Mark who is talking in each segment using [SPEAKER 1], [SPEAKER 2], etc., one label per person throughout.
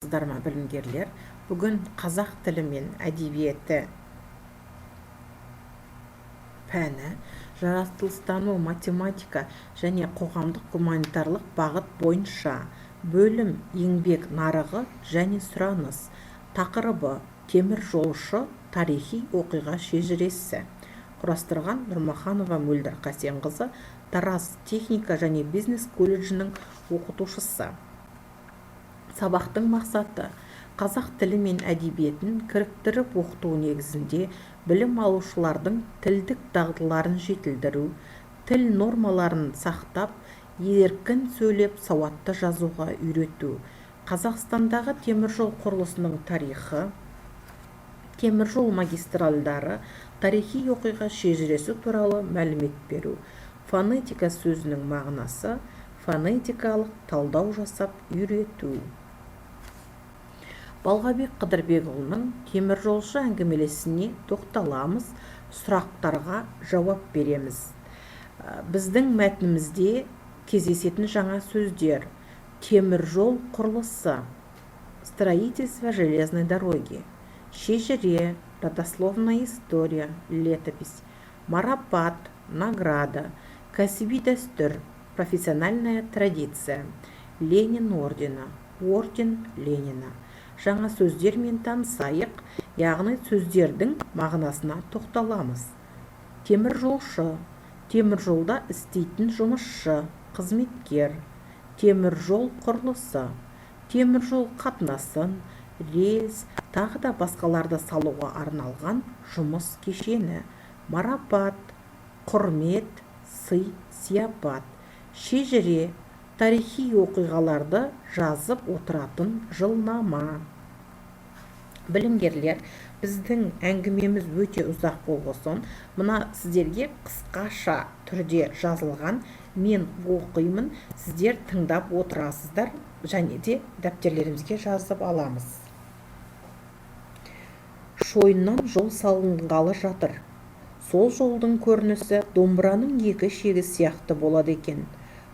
[SPEAKER 1] саламатсыздар ма білімгерлер? Бүгін қазақ тілі мен әдебиеті пәні, жаратылыстану, математика және қоғамдық гуманитарлық бағыт бойынша бөлім еңбек нарығы және сұраныс, тақырыбы темір жолшы тарихи оқиға шежіресі. Құрастырған Нұрмаханова Мөлдір Қасенқызы, Тараз техника және бизнес колледжінің оқытушысы. Сабақтың мақсаты қазақ тілі мен әдебиетін кіріктіріп оқыту негізінде білім алушылардың тілдік дағдыларын жетілдіру, тіл нормаларын сақтап, еркін сөйлеп сауатты жазуға үйрету, Қазақстандағы теміржол құрылысының тарихы, теміржол магистральдары, тарихи оқиға шежіресі туралы мәлімет беру, фонетика сөзінің мағынасы, фонетикалық талдау жасап үйрету. Балғабек Қыдырбекұлының теміржолшы әңгімелесіне тоқталамыз, сұрақтарға жауап береміз. Біздің мәтінімізде кездесетін жаңа сөздер: теміржол құрылысы, строительство железной дороги, шежіре, родословная история, летопись, марапат, награда, кәсіби дәстүр, профессиональная традиция, Ленин ордені, орден Ленина. Жаңа сөздермен танысайық, яғни сөздердің мағынасына тоқталамыз. Теміржолшы, теміржолда істейтін жұмысшы, қызметкер. Теміржол құрылысы, теміржол қатынасын, рельс, тағы да басқаларды салуға арналған жұмыс кешені. Марапат, құрмет, сый, сияпат. Шежіре, тарихи оқиғаларды жазып отыратын жылнама. Білімгерлер, біздің әңгімеміз өте ұзақ болғасын, мына сіздерге қысқаша түрде жазылған мен оқимын, сіздер тыңдап отырасыздар және де дәптерлерімізге жазып аламыз. Шойыннан жол салынғалы жатыр. Сол жолдың көрінісі домбыраның екі шегі сияқты болады екен.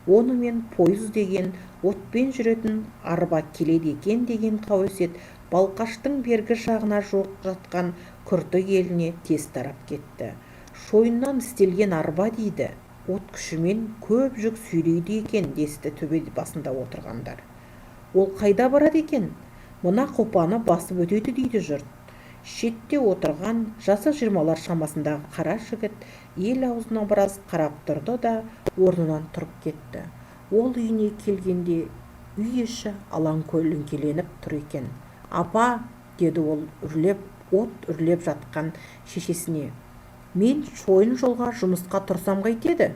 [SPEAKER 1] Онымен пойыз деген, отпен жүретін арба келеді екен деген қауесет Балқаштың бергі жағына жоқ жатқан күрті еліне тез тарап кетті. Шойыннан істелген арба дейді, от күшімен көп жүк сүйрейді екен десті төбе басында отырғандар. Ол қайда барады екен? Мына қопаны басып өтеді дейді жұрт. Шетте отырған жасы 20-лар шамасындағы қара жігіт ел аузына біраз қарап тұрды да орнынан тұрып кетті. Ол үйіне келгенде үй іші алаң-көлеңкеленіп тұр екен. Апа, деді ол от үрлеп жатқан шешесіне, мен шойын жолға жұмысқа тұрсам қайтеді?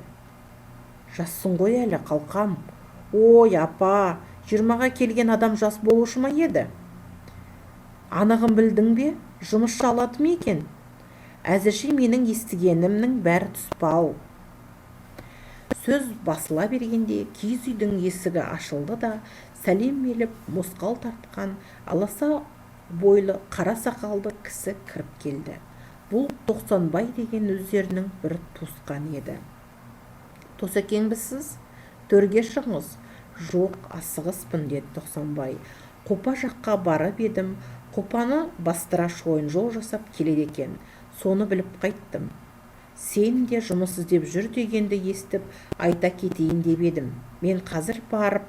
[SPEAKER 1] Жассың ғой әлі, қалқам. Ой, апа, 20-ға келген адам жас болушы ма еді? Анығын білдің бе? Жұмысшы алады ма екен? Әзірше менің естігенімнің бәрі тұспау. Сөз басыла бергенде киіз үйдің есігі ашылды да сәлем беріп мосқал тартқан аласа бойлы қара сақалды кісі кіріп келді. Бұл Тоқсанбай деген өздерінің бір туысқан еді. Тосекеңбісіз? Төрге шығыңыз. Жоқ, асығыспын, деді Тоқсанбай. Қопа жаққа барып едім, қопаны бастыра шойын жол жасап келеді екен. Соны біліп қайттым. Сен де жұмыс іздеп жүр дегенді естіп айта кетейін деп едім. Мен қазір барып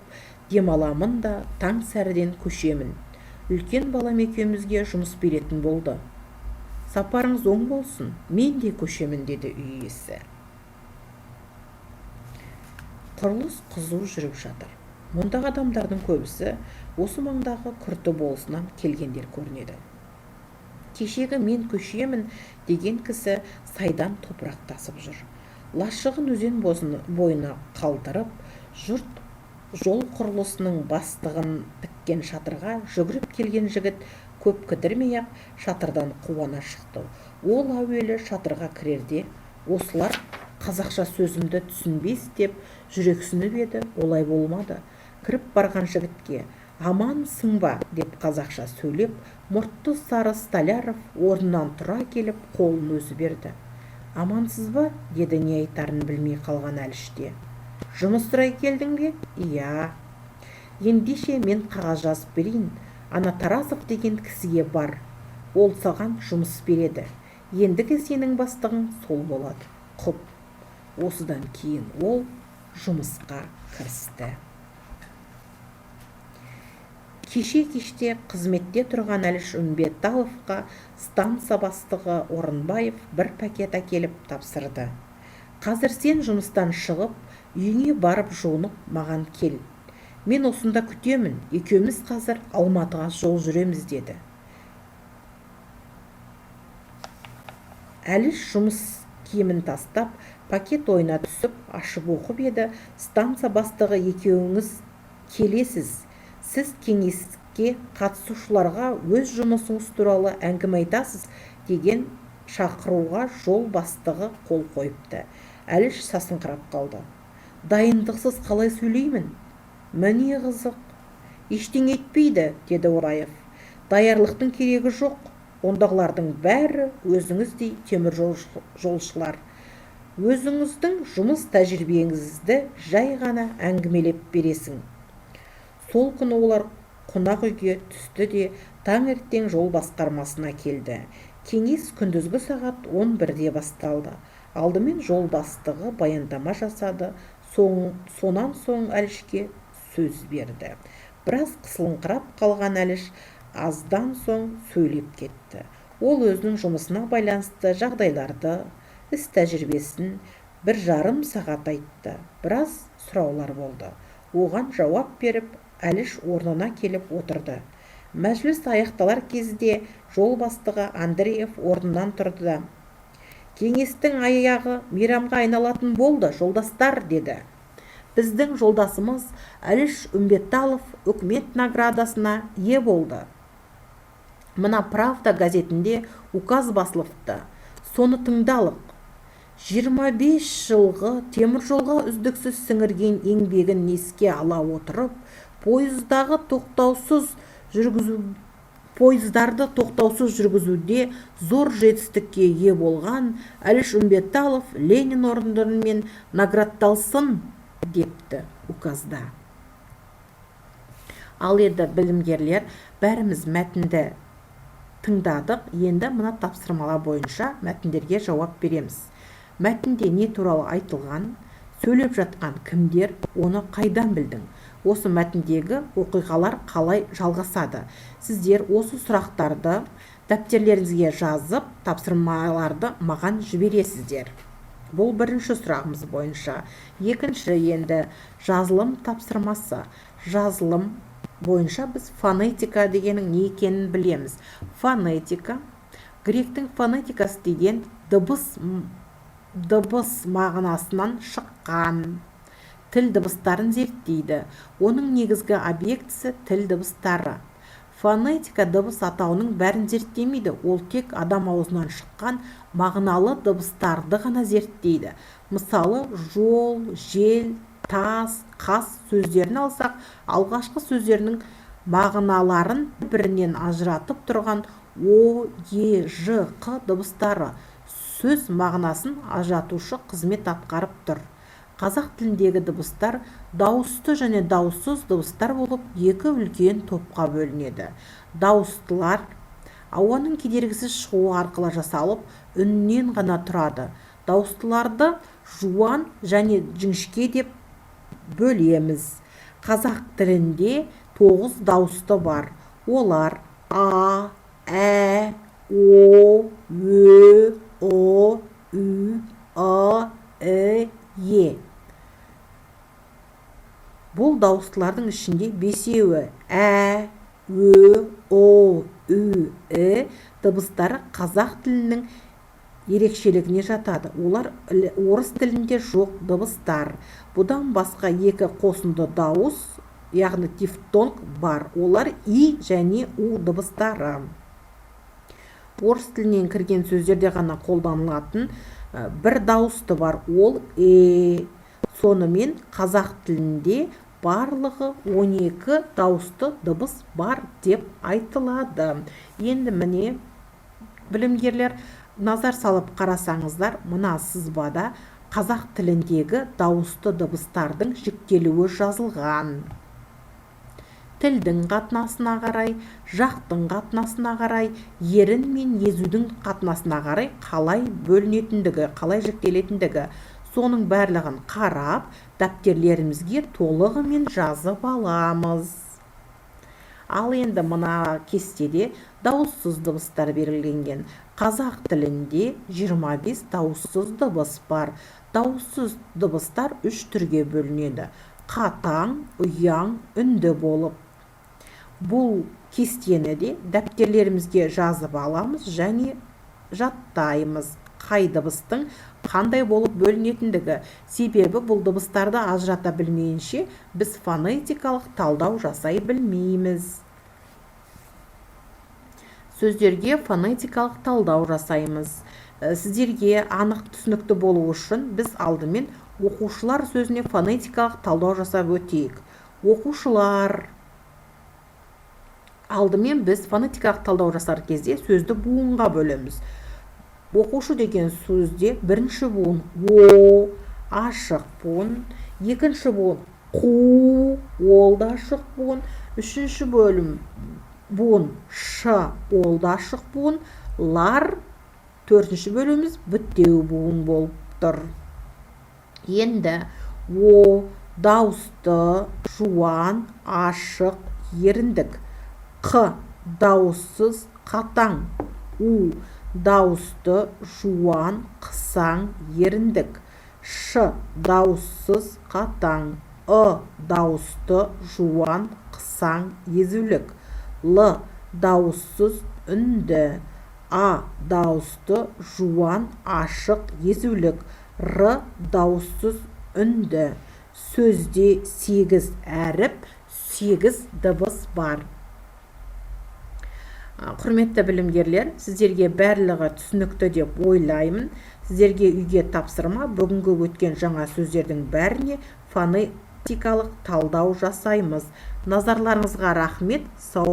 [SPEAKER 1] демаламын да таң сәріден көшемін. Үлкен балам екеумізге жұмыс беретін болды. Сапарыңыз оң болсын, мен де көшемін, деді үй иесі. Құрылыс қызу жүріп жатыр. Мұндағы адамдардың көбісі осы маңдағы күрті болысынан келгендер көрінеді. Кешегі мен көшемін деген кісі сайдан топырақ тасып жүр. Лашығын өзен бойына қалдырып, жұрт жол құрылысының бастығын тіккен шатырға жүгіріп келген жігіт көп кідірмей-ақ шатырдан қуана шықты. Ол әуелі шатырға кірерде, осылар қазақша сөзімді түсінбес деп жүрексініп еді, олай болмады. Кіріп барған жігітке амансың ба деп қазақша сөйлеп, мұртты сары Столяров орнынан тұра келіп қолын өзі берді. Амансыз ба? Деді не айтарын білмей қалған Әліште. Жұмыс сұрай келдің бе? Иә. Ендеше мен қағаз жазып берейін. ана Таразов деген кісіге бар, ол саған жұмыс береді. Ендігі сенің бастығың сол болады. Құп. Осыдан кейін ол жұмысқа кірісті. Кеше-кеште қызметте тұрған Әліш Үмбеталовқа станса бастығы Орынбаев бір пакет әкеліп тапсырды. Қазір сен жұмыстан шығып, үйіңе барып жуынып маған кел. Мен осында күтемін, екеуміз қазір Алматыға жол жүреміз деді. Әліш жұмыс киімін тастап, пакет ойына түсіп, ашып оқып еді, станса бастығы екеуіңіз келесіз. Сіз кеңеске қатысушыларға өз жұмысыңыз туралы әңгіме айтасыз деген шақыруға жол бастығы қол қойыпты. Әліш сасыңқырап қалды. Дайындықсыз қалай сөйлеймін? Міне қызық. Ештеңе етпейді, деді Орынбаев. Даярлықтың керегі жоқ. Ондағылардың бәрі өзіңіздей темір жолшылар. Өзіңіздің жұмыс тәжірибеңізді жай ғана әңгімелеп бересің. Сол күні олар қонақ үйге түсті де таңертең жол басқармасына келді. Кеңес күндізгі сағат 11-де басталды. Алдымен жол бастығы баяндама жасады. Сонан соң Әлішке сөз берді. Біраз қысылыңқырап қалған Әліш аздан соң сөйлеп кетті. Ол өзінің жұмысына байланысты жағдайларды, іс тәжірибесін 1,5 сағат айтты. Біраз сұраулар болды. Оған жауап беріп, Әліш орнына келіп отырды. Мәжіліс аяқталар кезде жол бастығы Андреев орнынан тұрды да: Кеңестің аяғы мейрамға айналатын болды, жолдастар, деді. Біздің жолдасымыз Әліш Үмбеталов үкімет наградасына ие болды. Мына Правда газетінде указ басылыпты. Соны тыңдалық. 25 жылғы темір жолға үздіксіз сіңірген еңбегін еске ала отырып, пойыздарды тоқтаусыз жүргізуде зор жетістікке ие болған Әліш Үмбеталов Ленин орденімен наградталсын, депті указда. Ал еді білімгерлер, бәріміз мәтінді тыңдадық, енді мына тапсырмалар бойынша мәтіндерге жауап береміз. Мәтінде не туралы айтылған, сөйлеп жатқан кімдер, оны қайдан білдің? Осы мәтіндегі оқиғалар қалай жалғасады? Сіздер осы сұрақтарды дәптерлеріңізге жазып, тапсырмаларды маған жібересіздер. Бұл бірінші сұрағымыз бойынша. Екінші енді жазылым тапсырмасы. Жазылым бойынша біз фонетика дегеннің не екенін білеміз. Фонетика, гректің фонетикасы деген дыбыс мағынасынан шыққан. Тіл дыбыстарын зерттейді. Оның негізгі объектісі тіл дыбыстары. Фонетика дыбыс атауының бәрін зерттемейді. Ол тек адам аузынан шыққан мағыналы дыбыстарды ғана зерттейді. Мысалы, жол, жел, тас, қас сөздерін алсақ, алғашқы сөздерінің мағыналарын бірінен ажыратып тұрған о, е, ж, қ дыбыстары сөз мағынасын ажыратушы қызмет атқарып тұр. Қазақ тіліндегі дыбыстар дауысты және дауыссыз дыбыстар болып екі үлкен топқа бөлінеді. Дауыстылар ауаның кедергісіз шығуы арқылы жасалып, үннен ғана тұрады. Дауыстыларды жуан және жіңішке деп бөлеміз. Қазақ тілінде 9 дауысты бар. Олар а, ә, о, ө, о, ү, а, е. Бұл дауыстылардың ішінде 5-еуі ә, ө, о, ү, дыбыстары қазақ тілінің ерекшелігіне жатады. Олар орыс тілінде жоқ дыбыстар. Бұдан басқа 2 қосынды дауыс, яғни дифтонг бар. Олар и және у дыбыстары. Орыс тілінен кірген сөздерде ғана қолданылатын бір дауысты бар. Ол Сонымен қазақ тілінде барлығы 12 дауысты дыбыс бар деп айтылады. Енді міне білімгерлер, назар салып қарасаңыздар, мына сызбада қазақ тіліндегі дауысты дыбыстардың жіктелуі жазылған. тілдің қатынасына қарай, жақтың қатынасына қарай, ерін мен езудің қатынасына қарай қалай бөлінетіндігі, қалай жіктелетіндігі, соның барлығын қарап, дәптерлерімізге толығымен жазып аламыз. Ал енді мына кестеде дауыссыз дыбыстар берілген. Қазақ тілінде 25 дауыссыз дыбыс бар. Дауыссыз дыбыстар 3 түрге бөлінеді. Қатаң, ұяң, үнді болып. Бұл кестені де дәптерлерімізге жазып аламыз және жаттаймыз. Қай дыбыстың қандай болып бөлінетіндігі. Себебі бұл дыбыстарды ажырата білмейінше біз фонетикалық талдау жасай білмейміз. Сөздерге фонетикалық талдау жасаймыз. Сіздерге анық түсінікті болу үшін біз алдымен оқушылар сөзіне фонетикалық талдау жасап өтейік. Оқушылар. Алдымен біз фонетикалық талдау жасар кезде сөзді буынға бөлеміз. Оқушы деген сөзде бірінші буын о, ашық буын, екінші буын қу, ол да ашық буын, үшінші буын ш, ол да ашық буын, лар, төртінші бөліміз бүттеу буын болып тұр. Енді о, дауысты, жуан, ашық, еріндік. Қ, дауыссыз, қатаң. У, дауысты, жуан, қысаң, еріндік. Ш, дауыссыз, қатаң. Дауысты, жуан, қысаң, езулік. Л, дауыссыз, үнді. А, дауысты, жуан, ашық, езулік. Р, дауыссыз, үнді. Сөзде 8 әріп, 8 дыбыс бар. Құрметті білімгерлер, сіздерге барлығы түсінікті деп ойлаймын. Сіздерге үйге тапсырма, бүгінгі өткен жаңа сөздердің бәріне фонетикалық талдау жасаймыз. Назарларыңызға рахмет. Сау